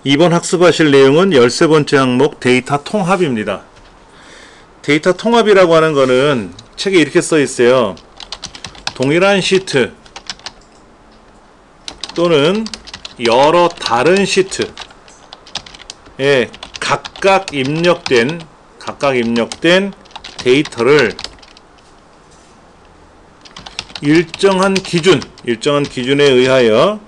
이번 학습하실 내용은 13번째 항목 데이터 통합입니다. 데이터 통합이라고 하는 거는 책에 이렇게 써 있어요. 동일한 시트 또는 여러 다른 시트에 각각 입력된 데이터를 일정한 기준에 의하여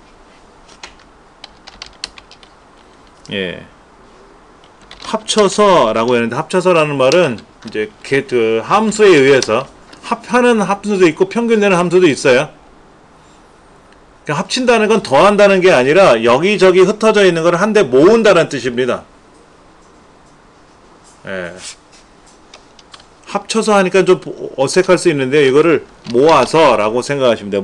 합쳐서라고 했는데, 합쳐서라는 말은 이제 그 함수에 의해서 합하는 함수도 있고 평균 내는 함수도 있어요. 그러니까 합친다는 건 더한다는 게 아니라 여기저기 흩어져 있는 걸 한데 모은다는 뜻입니다. 합쳐서 하니까 좀 어색할 수 있는데 이거를 모아서라고 생각하시면 돼요.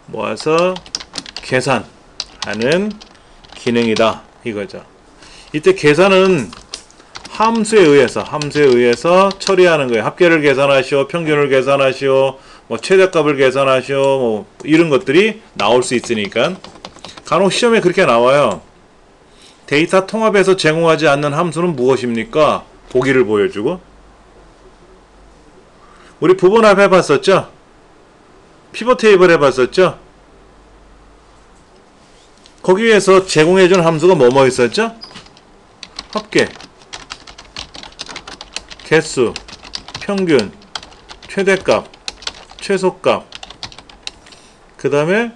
모아서 계산하는 기능이다 이거죠. 이때 계산은 함수에 의해서 처리하는 거예요. 합계를 계산하시오, 평균을 계산하시오, 뭐 최대값을 계산하시오, 뭐 이런 것들이 나올 수 있으니까 간혹 시험에 그렇게 나와요. 데이터 통합에서 제공하지 않는 함수는 무엇입니까? 보기를 보여주고. 우리 부분합 해봤었죠? 피벗 테이블 해봤었죠? 거기에서 제공해준 함수가 뭐뭐 있었죠? 합계, 개수, 평균, 최대값, 최소값, 그 다음에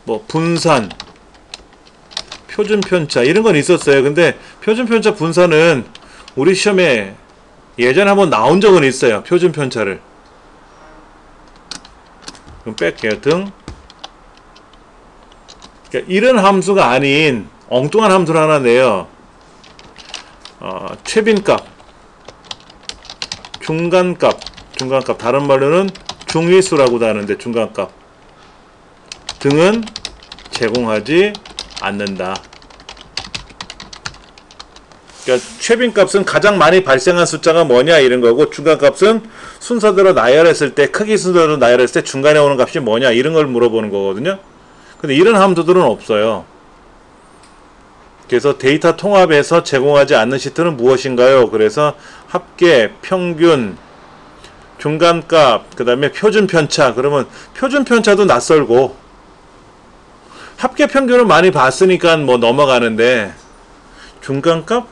뭐 분산, 표준편차 이런 건 있었어요. 근데 표준편차, 분산은 우리 시험에 예전에 한번 나온 적은 있어요. 표준편차를. 그럼 뺄게요. 등. 그러니까 이런 함수가 아닌 엉뚱한 함수를 하나 내요. 최빈값, 중간값, 다른 말로는 중위수라고도 하는데 중간값 등은 제공하지 않는다. 그러니까 최빈값은 가장 많이 발생한 숫자가 뭐냐 이런 거고, 중간값은 순서대로 나열했을 때, 크기 순서대로 나열했을 때 중간에 오는 값이 뭐냐 이런 걸 물어보는 거거든요. 근데 이런 함수들은 없어요. 그래서 데이터 통합에서 제공하지 않는 시트는 무엇인가요? 그래서 합계, 평균, 중간값, 그 다음에 표준편차. 그러면 표준편차도 낯설고, 합계 평균을 많이 봤으니까 뭐 넘어가는데, 중간값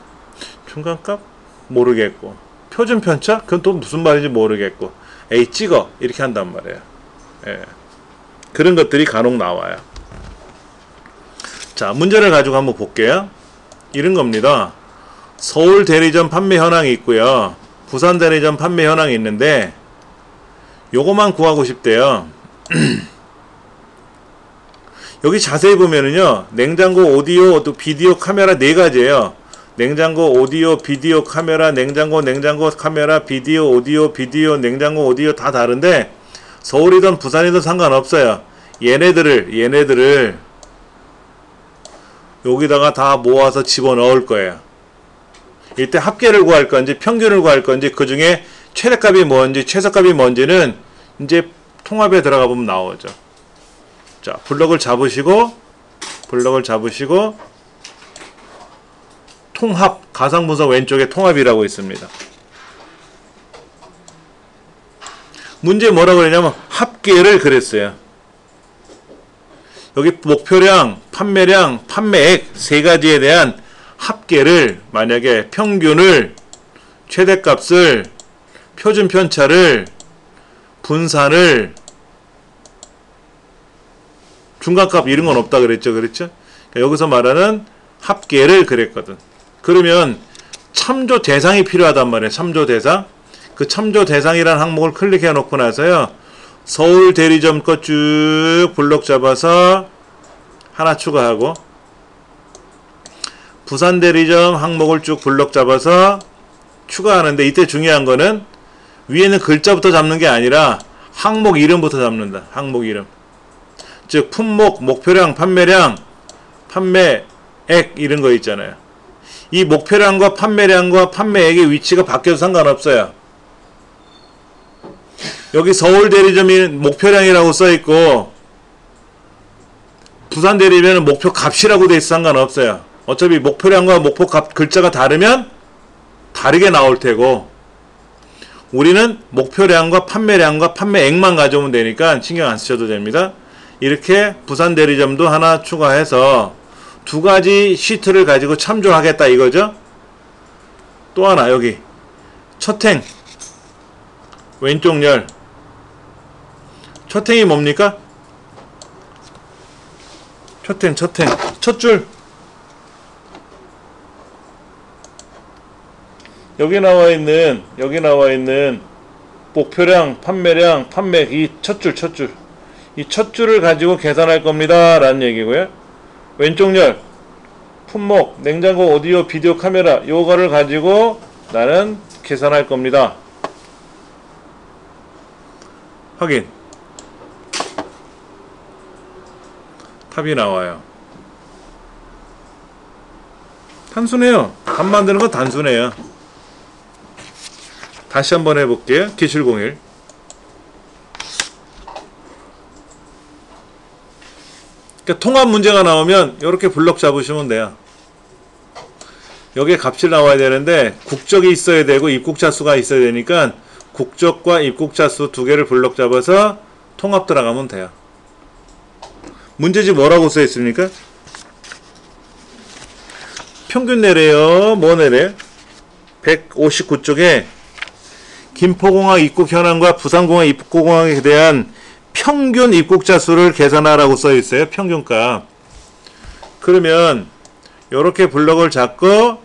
모르겠고, 표준편차 그건 또 무슨 말인지 모르겠고, 에이 찍어 이렇게 한단 말이에요. 그런 것들이 간혹 나와요. 자, 문제를 가지고 한번 볼게요. 이런 겁니다. 서울 대리점 판매 현황이 있고요, 부산 대리점 판매 현황이 있는데 요거만 구하고 싶대요. 여기 자세히 보면은요, 냉장고, 오디오, 또 비디오, 카메라 4가지예요. 냉장고, 오디오, 비디오, 카메라, 냉장고, 카메라, 비디오, 오디오, 냉장고, 오디오 다 다른데 서울이든 부산이든 상관없어요. 얘네들을 여기다가 다 모아서 집어넣을 거예요. 이때 합계를 구할 건지 평균을 구할 건지, 그 중에 최대값이 뭔지 최소값이 뭔지는 이제 통합에 들어가 보면 나오죠. 자, 블럭을 잡으시고 통합, 가상분석 왼쪽에 통합이라고 있습니다. 문제 뭐라고 그랬냐면 합계를 그랬어요. 여기 목표량, 판매량, 판매액 3가지에 대한 합계를, 만약에 평균을, 최대값을, 표준편차를, 분산을, 중간값 이런 건 없다 그랬죠. 그러니까 여기서 말하는 합계를 그랬거든. 그러면 참조 대상이 필요하단 말이에요. 참조 대상. 그 참조 대상이라는 항목을 클릭해 놓고 나서요, 서울 대리점 거 쭉 블록 잡아서 하나 추가하고, 부산 대리점 항목을 쭉 블록 잡아서 추가하는데, 이때 중요한 거는 위에는 글자부터 잡는 게 아니라 항목 이름부터 잡는다. 항목 이름. 즉 품목, 목표량, 판매량, 판매액 이런 거 있잖아요. 이 목표량과 판매량과 판매액의 위치가 바뀌어도 상관없어요. 여기 서울 대리점이 목표량이라고 써있고 부산 대리면 목표 값이라고 돼 있어 상관없어요. 어차피 목표량과 목표 값 글자가 다르면 다르게 나올 테고, 우리는 목표량과 판매량과 판매액만 가져오면 되니까 신경 안 쓰셔도 됩니다. 이렇게 부산 대리점도 하나 추가해서 두 가지 시트를 가지고 참조하겠다 이거죠. 또 하나 여기 첫행 왼쪽 열, 첫행이 뭡니까? 첫행 첫줄 여기 나와 있는 목표량, 판매량, 판매 이 첫줄 이 첫줄을 가지고 계산할 겁니다 라는 얘기고요. 왼쪽 열 품목, 냉장고, 오디오, 비디오, 카메라 요거를 가지고 나는 계산할 겁니다. 확인. 탑이 나와요. 단순해요. 값 만드는 건 단순해요. 다시 한번 해볼게요. 기출01. 그러니까 통합 문제가 나오면 이렇게 블럭 잡으시면 돼요. 여기에 값이 나와야 되는데 국적이 있어야 되고 입국자 수가 있어야 되니까 국적과 입국자 수 두 개를 블럭 잡아서 통합 들어가면 돼요. 문제지 뭐라고 써 있습니까? 평균 내래요. 뭐 내래? 159쪽에 김포공항 입국 현황과 부산공항 입국공항에 대한 평균 입국자 수를 계산하라고 써 있어요. 평균값. 그러면 이렇게 블럭을 잡고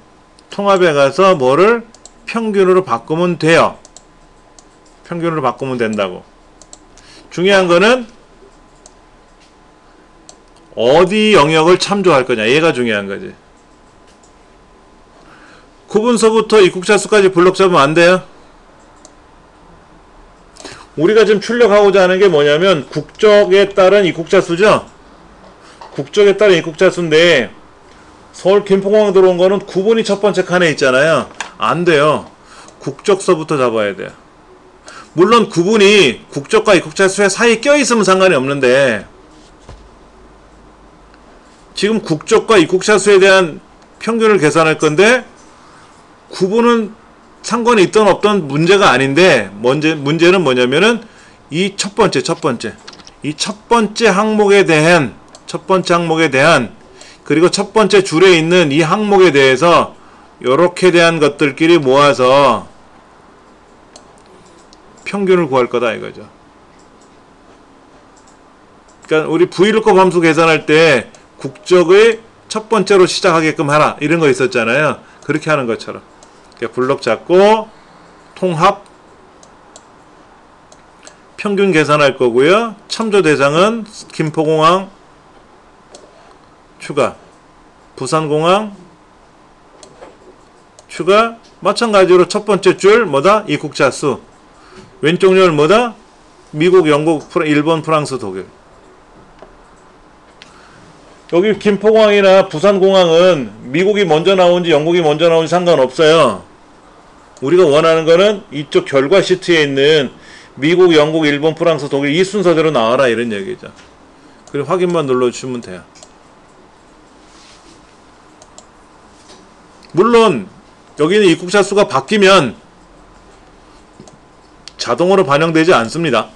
통합에 가서 뭐를 평균으로 바꾸면 돼요. 평균으로 바꾸면 된다고. 중요한 거는 어디 영역을 참조할 거냐. 얘가 중요한 거지. 구분서부터 입국자 수까지 블럭 잡으면 안 돼요. 우리가 지금 출력하고자 하는 게 뭐냐면 국적에 따른 입국자 수죠. 국적에 따른 입국자 수인데 서울 김포공항 들어온 거는 구분이 첫 번째 칸에 있잖아요. 안 돼요. 국적서부터 잡아야 돼요. 물론 구분이 국적과 입국자 수에 사이에 껴있으면 상관이 없는데 지금 국적과 입국자 수에 대한 평균을 계산할 건데 구분은 상관이 있던 없던 문제가 아닌데 문제는 뭐냐면은 이 첫 번째 이 첫 번째 항목에 대한 그리고 첫 번째 줄에 있는 이 항목에 대해서 요렇게 대한 것들끼리 모아서 평균을 구할 거다 이거죠. 그러니까 우리 VLOOKUP 함수 계산할 때 국적의 첫 번째로 시작하게끔 하라 이런 거 있었잖아요. 그렇게 하는 것처럼 블럭 잡고 통합 평균 계산할 거고요. 참조 대상은 김포공항 추가, 부산공항 추가, 마찬가지로 첫 번째 줄 뭐다? 입국자 수. 왼쪽 열 뭐다? 미국, 영국, 일본, 프랑스, 독일. 여기 김포공항이나 부산공항은 미국이 먼저 나온지 영국이 먼저 나온지 상관없어요. 우리가 원하는 거는 이쪽 결과 시트에 있는 미국, 영국, 일본, 프랑스, 독일 이 순서대로 나와라 이런 얘기죠. 그리고 확인만 눌러주시면 돼요. 물론 여기는 입국자 수가 바뀌면 자동으로 반영되지 않습니다.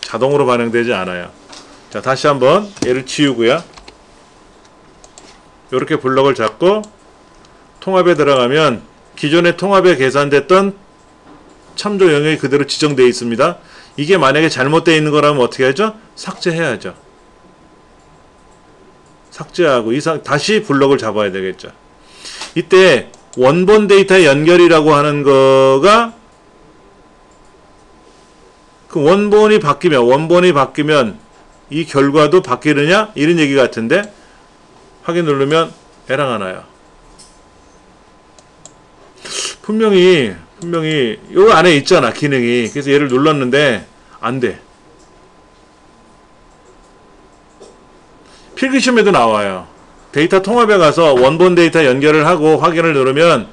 자동으로 반영되지 않아요. 자, 다시 한번 얘를 지우고요. 이렇게 블럭을 잡고 통합에 들어가면 기존의 통합에 계산됐던 참조 영역이 그대로 지정되어 있습니다. 이게 만약에 잘못되어 있는 거라면 어떻게 하죠? 삭제해야죠. 삭제하고 다시 블럭을 잡아야 되겠죠. 이때 원본 데이터 연결이라고 하는 거가 그 원본이 바뀌면 이 결과도 바뀌느냐? 이런 얘기 같은데 확인 누르면 에러가 나요. 분명히 요 안에 있잖아 기능이. 그래서 얘를 눌렀는데 안 돼. 필기시험에도 나와요. 데이터 통합에 가서 원본 데이터 연결을 하고 확인을 누르면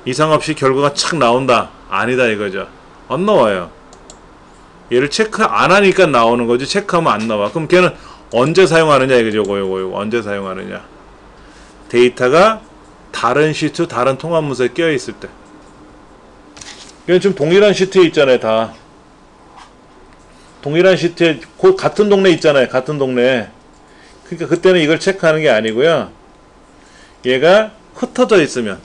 이상 없이 결과가 착 나온다. 아니다 이거죠. 안 나와요. 얘를 체크 안 하니까 나오는 거지 체크하면 안 나와. 그럼 걔는 언제 사용하느냐 이거죠. 요거 언제 사용하느냐. 데이터가 다른 시트, 다른 통합 문서에 끼어 있을 때. 이건 지금 동일한 시트에 있잖아요, 다. 동일한 시트에 같은 동네 있잖아요, 같은 동네. 그러니까 그때는 이걸 체크하는 게 아니고요. 얘가 흩어져 있으면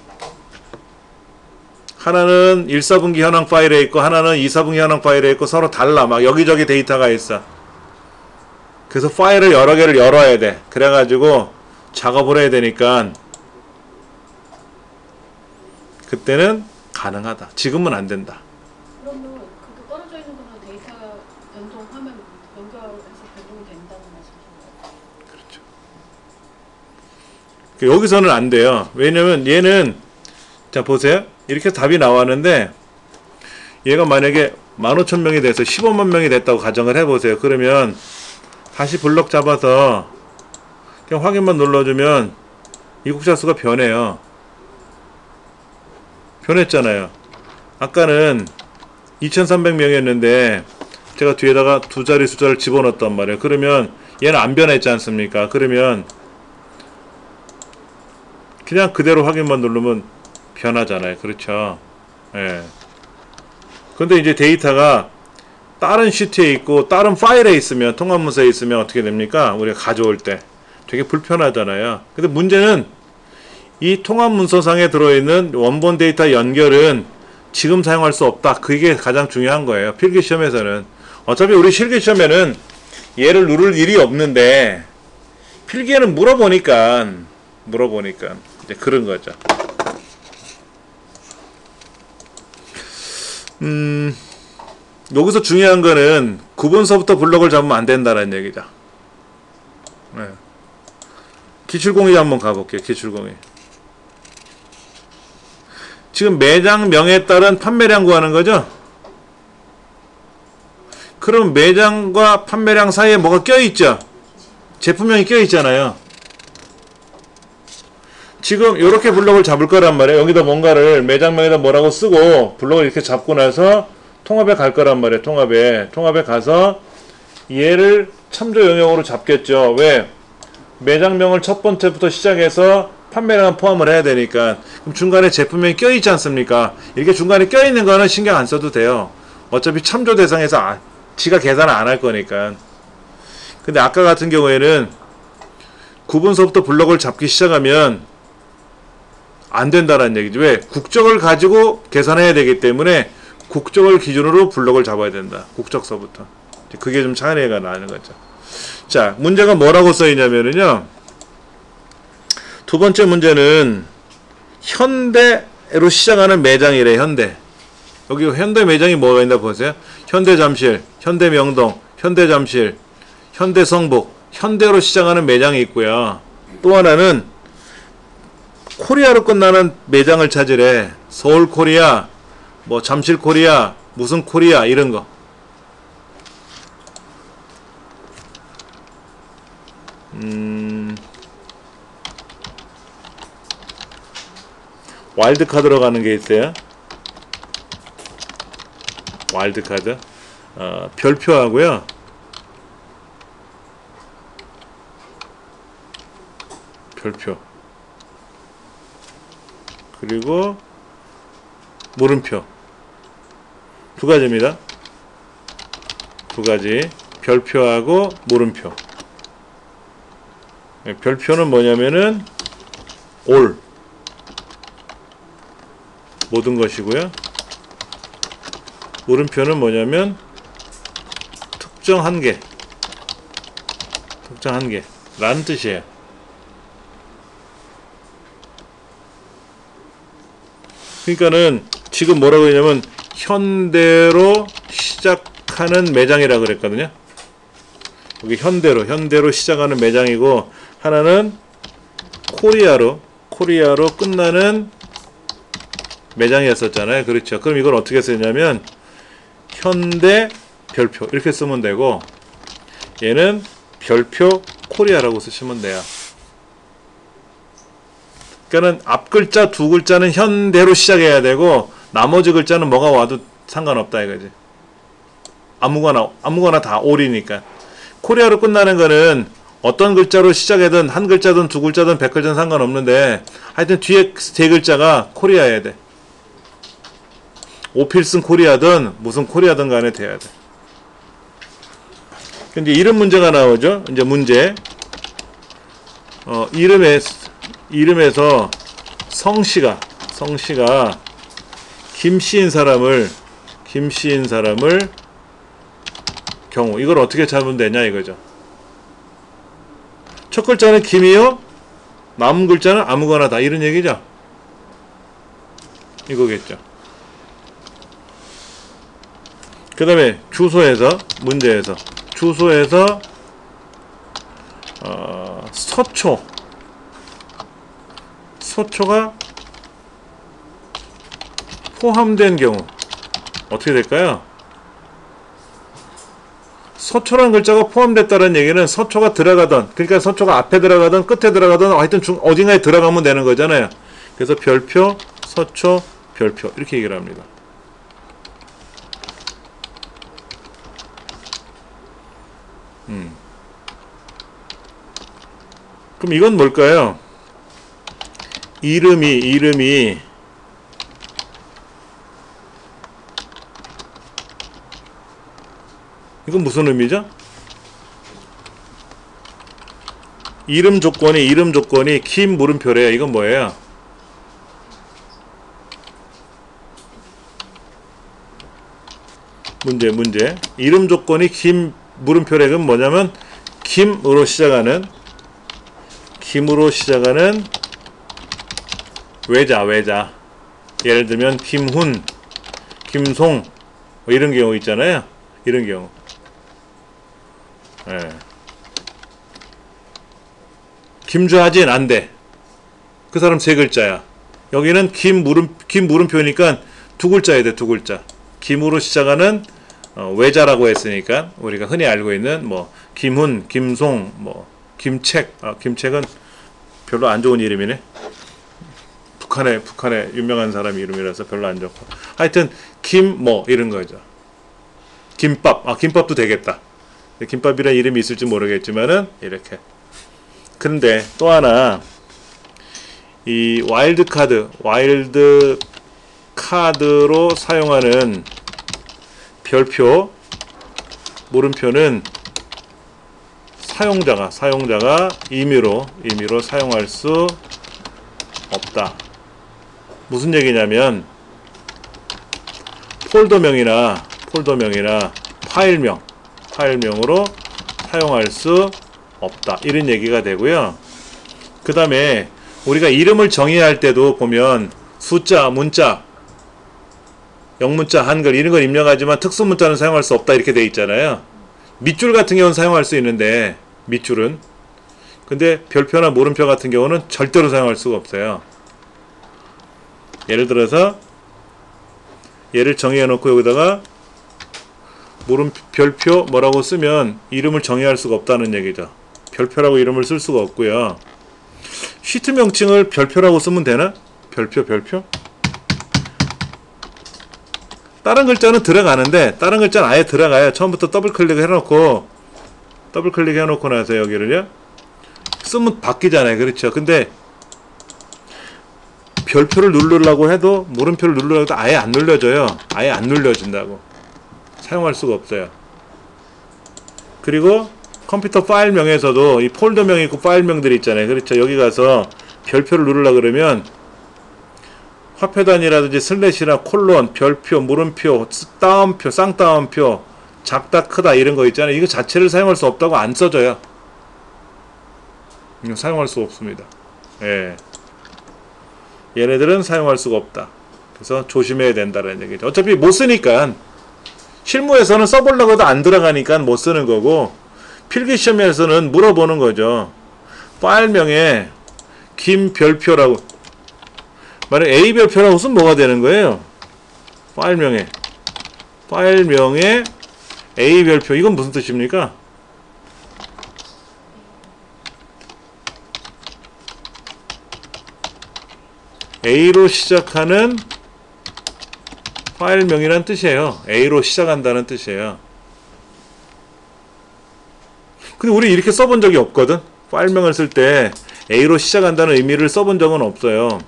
하나는 1사분기 현황 파일에 있고 하나는 2사분기 현황 파일에 있고 서로 달라. 막 여기저기 데이터가 있어. 그래서 파일을 여러 개를 열어야 돼. 그래가지고 작업을 해야 되니까 그때는 가능하다. 지금은 안 된다. 그러면 그게 떨어져 있는 거는 데이터 연동하면 연결해서 변동이 된다는 말씀이신가요? 그렇죠. 여기서는 안 돼요. 왜냐면 얘는 자 보세요. 이렇게 답이 나왔는데 얘가 만약에 15,000명이 돼서 15만 명이 됐다고 가정을 해보세요. 그러면 다시 블럭 잡아서 그냥 확인만 눌러주면 입국자 수가 변해요. 변했잖아요. 아까는 2,300명이었는데 제가 뒤에다가 두 자리 숫자를 집어넣었단 말이에요. 그러면 얘는 안 변했지 않습니까? 그러면 그냥 그대로 확인만 누르면 변하잖아요. 그렇죠? 예. 근데 이제 데이터가 다른 시트에 있고 다른 파일에 있으면, 통합문서에 있으면 어떻게 됩니까? 우리가 가져올 때 되게 불편하잖아요. 근데 문제는 이 통합문서상에 들어있는 원본 데이터 연결은 지금 사용할 수 없다. 그게 가장 중요한 거예요. 필기시험에서는. 어차피 우리 실기시험에는 얘를 누를 일이 없는데 필기에는 물어보니까 이제 그런 거죠. 여기서 중요한 거는 구분서부터 블록을 잡으면 안 된다는 얘기죠. 네. 기출공위 한번 가볼게요. 기출공위. 지금 매장명에 따른 판매량 구하는 거죠? 그럼 매장과 판매량 사이에 뭐가 껴있죠? 제품명이 껴있잖아요. 지금 이렇게 블록을 잡을 거란 말이에요. 여기다 뭔가를 매장명에다 뭐라고 쓰고 블록을 이렇게 잡고 나서 통합에 갈 거란 말이에요. 통합에 가서 얘를 참조 영역으로 잡겠죠. 왜? 매장명을 첫 번째부터 시작해서 판매량 포함을 해야 되니까. 그럼 중간에 제품명이 껴있지 않습니까? 이렇게 중간에 껴있는 거는 신경 안 써도 돼요. 어차피 참조 대상에서 지가 계산을 안 할 거니까. 근데 아까 같은 경우에는 구분서부터 블록을 잡기 시작하면 안 된다는 얘기죠. 왜? 국적을 가지고 계산해야 되기 때문에 국적을 기준으로 블록을 잡아야 된다. 국적서부터. 그게 좀 차이가 나는 거죠. 자, 문제가 뭐라고 써있냐면요. 두 번째 문제는 현대로 시작하는 매장이래. 현대. 여기 현대 매장이 뭐가 있나 보세요. 현대잠실, 현대명동, 현대잠실, 현대성북, 현대로 시작하는 매장이 있고요. 또 하나는 코리아로 끝나는 매장을 찾으래. 서울코리아, 뭐 잠실코리아, 무슨 코리아 이런 거. 와일드카드로 가는 게 있어요. 와일드카드. 별표하고요. 별표. 그리고 물음표. 두 가지입니다. 두 가지. 별표하고 물음표. 별표는 뭐냐면은 올. 모든 것이고요. 물음표는 뭐냐면 특정 한 개. 특정 한 개. 라는 뜻이에요. 그러니까는 지금 뭐라고 했냐면 현대로 시작하는 매장이라 그랬거든요. 여기 현대로 시작하는 매장이고 하나는 코리아로 끝나는 매장이었었잖아요. 그렇죠. 그럼 이걸 어떻게 쓰냐면 현대 별표 이렇게 쓰면 되고 얘는 별표 코리아라고 쓰시면 돼요. 그러니까는 앞 글자 두 글자는 현대로 시작해야 되고 나머지 글자는 뭐가 와도 상관없다 이거지. 아무거나 다 올이니까. 코리아로 끝나는 거는 어떤 글자로 시작하든 한 글자든 두 글자든 100글자든 상관없는데 하여튼 뒤에 세 글자가 코리아여야 돼. 오필슨 코리아든 무슨 코리아든 간에 돼야 돼. 근데 이름 문제가 나오죠. 이제 문제. 이름에서 성씨가 김씨인 사람을 경우 이걸 어떻게 잡으면 되냐 이거죠. 첫 글자는 김이요. 남은 글자는 아무거나 다 이런 얘기죠. 이거겠죠. 그 다음에 문제에서 서초가 포함된 경우 어떻게 될까요? 서초라는 글자가 포함됐다는 얘기는 서초가 들어가던, 그러니까 서초가 앞에 들어가던 끝에 들어가던 하여튼 어딘가에 들어가면 되는 거잖아요. 그래서 별표, 서초, 별표 이렇게 얘기를 합니다. 그럼 이건 뭘까요? 이름이 이건 무슨 의미죠? 이름 조건이 김 물음표래요. 이건 뭐예요? 문제. 이름 조건이 김 물음표래. 그건 뭐냐면 김으로 시작하는 외자. 예를 들면 김훈, 김송 뭐 이런 경우 있잖아요. 이런 경우. 예. 김주하진 안 돼. 그 사람 세 글자야. 여기는 김 물음표니까 두 글자야 돼. 두 글자. 김으로 시작하는 외자라고 했으니까 우리가 흔히 알고 있는 뭐 김훈, 김송, 뭐 김책. 김책은 별로 안 좋은 이름이네. 북한의 유명한 사람 이름이라서 별로 안 좋고. 하여튼 김 뭐 이런 거죠. 김밥. 김밥도 되겠다. 김밥이라는 이름이 있을지 모르겠지만은 이렇게. 그런데 또 하나 이 와일드 카드로 사용하는 별표 물음표는 사용자가 임의로 사용할 수 없다. 무슨 얘기냐면 폴더명이나 파일명으로 사용할 수 없다. 이런 얘기가 되고요. 그 다음에 우리가 이름을 정의할 때도 보면 숫자, 문자, 영문자, 한글 이런 걸 입력하지만 특수문자는 사용할 수 없다 이렇게 돼 있잖아요. 밑줄 같은 경우는 사용할 수 있는데 밑줄은 근데 별표나 물음표 같은 경우는 절대로 사용할 수가 없어요. 예를 들어서 얘를 정의해 놓고 여기다가 별표 뭐라고 쓰면 이름을 정의할 수가 없다는 얘기죠. 별표라고 이름을 쓸 수가 없고요. 시트 명칭을 별표라고 쓰면 되나? 별표? 다른 글자는 들어가는데 다른 글자는 아예 들어가요. 처음부터 더블 클릭해 놓고 나서 여기를요 쓰면 바뀌잖아요. 그렇죠. 근데 별표를 누르려고 해도 물음표를 누르려고 해도 아예 안 눌려져요. 아예 안 눌려진다고. 사용할 수가 없어요. 그리고 컴퓨터 파일명에서도 이 폴더명이 있고 파일명들이 있잖아요. 그렇죠. 여기 가서 별표를 누르려고 그러면 화폐단이라든지 슬래시나 콜론, 별표, 물음표, 따옴표, 쌍따옴표, 작다, 크다 이런 거 있잖아요. 이거 자체를 사용할 수 없다고 안 써져요. 이거 사용할 수 없습니다. 예. 얘네들은 사용할 수가 없다. 그래서 조심해야 된다는 얘기죠. 어차피 못 쓰니까 실무에서는 써보려고 해도 안 들어가니까 못 쓰는 거고 필기시험에서는 물어보는 거죠. 파일명에 김별표라고 만약 A별표라고 쓰면 뭐가 되는 거예요? 파일명에 A별표 이건 무슨 뜻입니까? A로 시작하는 파일명이란 뜻이에요. A로 시작한다는 뜻이에요. 근데 우리 이렇게 써본 적이 없거든. 파일명을 쓸 때 A로 시작한다는 의미를 써본 적은 없어요.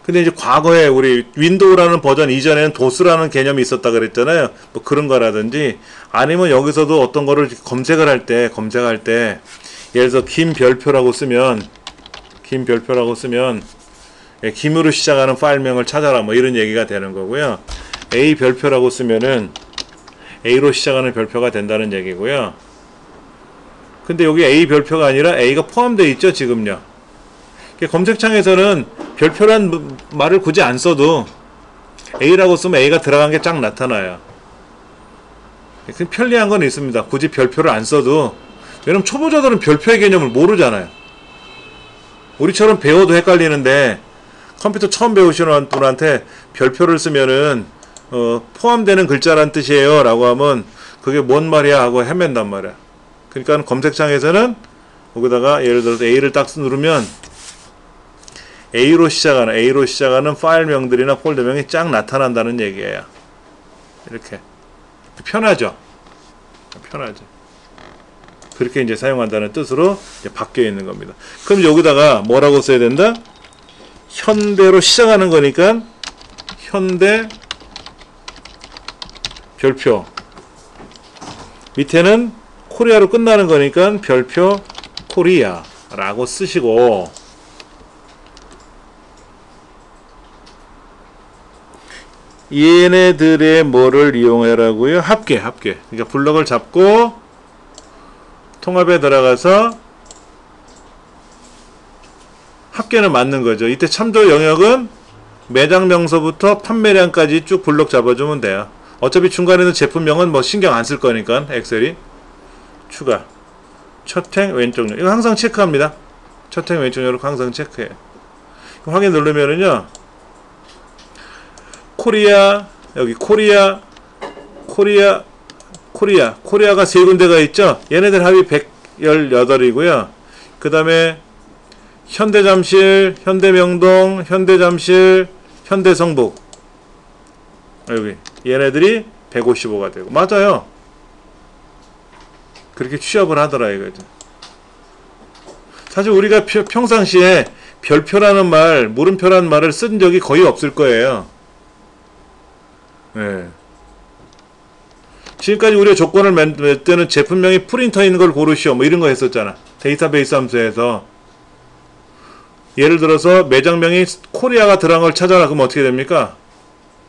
근데 이제 과거에 우리 윈도우라는 버전 이전에는 도스라는 개념이 있었다 그랬잖아요. 뭐 그런 거라든지 아니면 여기서도 어떤 거를 검색을 할 때 예를 들어서 김별표라고 쓰면 예, 김으로 시작하는 파일명을 찾아라 뭐 이런 얘기가 되는 거고요. A 별표라고 쓰면은 A로 시작하는 별표가 된다는 얘기고요. 근데 여기 A 별표가 아니라 A가 포함되어 있죠, 지금요. 검색창에서는 별표란 말을 굳이 안 써도 A라고 쓰면 A가 들어간 게 쫙 나타나요. 편리한 건 있습니다. 굳이 별표를 안 써도. 왜냐면 초보자들은 별표의 개념을 모르잖아요. 우리처럼 배워도 헷갈리는데 컴퓨터 처음 배우시는 분한테 별표를 쓰면은 포함되는 글자란 뜻이에요 라고 하면 그게 뭔 말이야 하고 헤맨단 말이야. 그러니까 검색창에서는 거기다가 예를 들어서 A를 딱 누르면 A로 시작하는 파일명들이나 폴더명이 쫙 나타난다는 얘기예요. 이렇게 편하죠. 그렇게 이제 사용한다는 뜻으로 이제 바뀌어 있는 겁니다. 그럼 여기다가 뭐라고 써야 된다? 현대로 시작하는 거니까 현대 별표, 밑에는 코리아로 끝나는 거니까 별표 코리아 라고 쓰시고, 얘네들의 뭐를 이용해라고요? 합계. 그러니까 블럭을 잡고 통합에 들어가서 합계는 맞는 거죠. 이때 참조 영역은 매장 명서부터 판매량까지 쭉 블럭 잡아주면 돼요. 어차피 중간에는 제품명은 뭐 신경 안 쓸 거니까 엑셀이. 추가 첫행 왼쪽 이거 항상 체크합니다. 첫행 왼쪽 요로 항상 체크해. 확인 누르면은요, 코리아, 여기 코리아가 세 군데가 있죠. 얘네들 합이 118이고요. 그 다음에 현대잠실, 현대명동, 현대잠실, 현대성북, 여기 얘네들이 155가 되고, 맞아요. 그렇게 취업을 하더라 이거죠. 사실 우리가 평상시에 별표라는 말, 물음표라는 말을 쓴 적이 거의 없을 거예요. 네. 지금까지 우리가 조건을 맺을 때는 제품명이 프린터인 걸 고르시오 뭐 이런 거 했었잖아. 데이터베이스 함수에서. 예를 들어서 매장명이 코리아가 들어간 걸 찾아라. 그럼 어떻게 됩니까?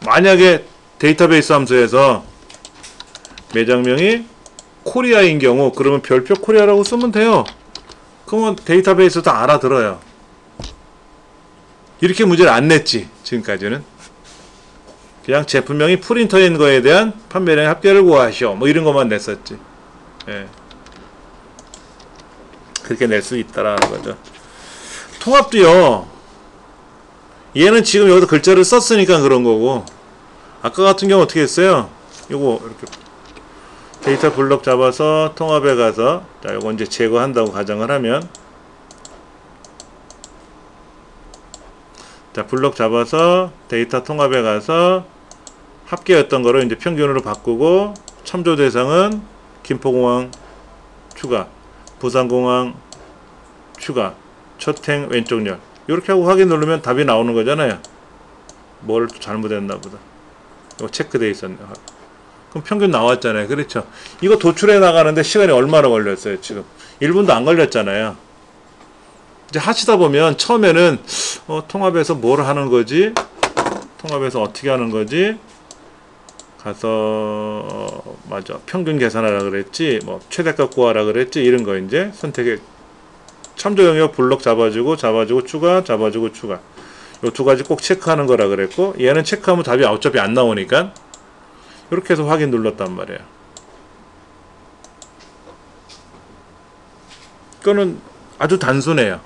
만약에 데이터베이스 함수에서 매장명이 코리아인 경우, 그러면 별표 코리아라고 쓰면 돼요. 그러면 데이터베이스 다 알아들어요. 이렇게 문제를 안 냈지, 지금까지는. 그냥 제품명이 프린터인 거에 대한 판매량 합계를 구하시오 뭐 이런 것만 냈었지. 예. 그렇게 낼 수 있다라는 거죠. 통합도요, 얘는 지금 여기서 글자를 썼으니까 그런 거고, 아까 같은 경우 어떻게 했어요? 요거 이렇게 데이터 블럭 잡아서 통합에 가서, 자, 요거 이제 제거한다고 가정을 하면, 자, 블럭 잡아서 데이터 통합에 가서 합계였던 거를 이제 평균으로 바꾸고, 참조 대상은 김포공항 추가, 부산공항 추가, 첫행 왼쪽열, 이렇게 하고 확인 누르면 답이 나오는 거잖아요. 뭘 잘못했나 보다. 이거 체크되어 있었네. 그럼 평균 나왔잖아요. 그렇죠. 이거 도출해 나가는데 시간이 얼마나 걸렸어요? 지금 1분도 안 걸렸잖아요. 이제 하시다 보면 처음에는 통합에서 뭘 하는 거지? 통합에서 어떻게 하는 거지? 가서 맞아, 평균 계산하라 그랬지, 뭐 최대값 구하라 그랬지, 이런 거 이제 선택에 참조 영역 블럭 잡아주고 추가, 잡아주고 추가, 요 두 가지 꼭 체크하는 거라 그랬고, 얘는 체크하면 답이 어차피 안 나오니까 이렇게 해서 확인 눌렀단 말이에요. 이거는 아주 단순해요.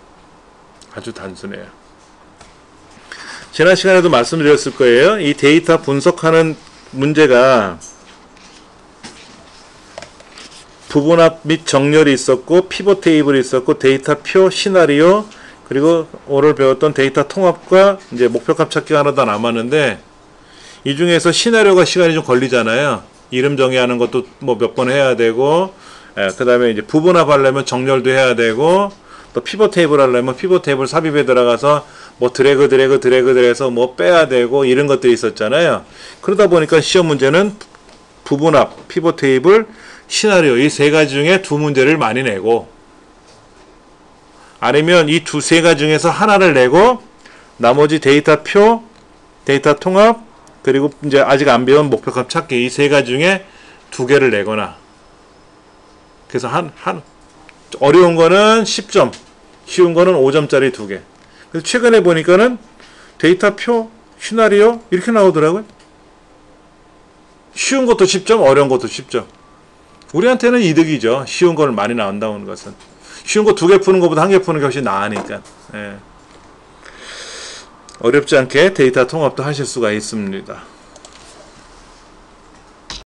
지난 시간에도 말씀드렸을 거예요. 이 데이터 분석하는 문제가 부분합 및 정렬이 있었고, 피벗 테이블이 있었고, 데이터 표, 시나리오, 그리고 오늘 배웠던 데이터 통합과 이제 목표값 찾기가 하나 더 남았는데, 이 중에서 시나리오가 시간이 좀 걸리잖아요. 이름 정의하는 것도 뭐 몇 번 해야 되고, 그 다음에 이제 부분합하려면 정렬도 해야 되고, 또 피벗 테이블 하려면 피벗 테이블 삽입에 들어가서 뭐 드래그 해서 뭐 빼야 되고 이런 것들이 있었잖아요. 그러다 보니까 시험 문제는 부분합, 피벗 테이블, 시나리오 이 세 가지 중에 두 문제를 많이 내고, 아니면 이 세 가지 중에서 하나를 내고 나머지 데이터 표, 데이터 통합, 그리고 이제 아직 안 배운 목표값 찾기 이 세 가지 중에 두 개를 내거나. 그래서 어려운 거는 10점, 쉬운 거는 5점짜리 두 개. 그래서 최근에 보니까는 데이터 표, 시나리오 이렇게 나오더라고요. 쉬운 것도 10점, 어려운 것도 10점. 우리한테는 이득이죠. 쉬운 걸 많이 나온다는 것은. 쉬운 거 두 개 푸는 것보다 한 개 푸는 게 훨씬 나으니까. 어렵지 않게 데이터 통합도 하실 수가 있습니다.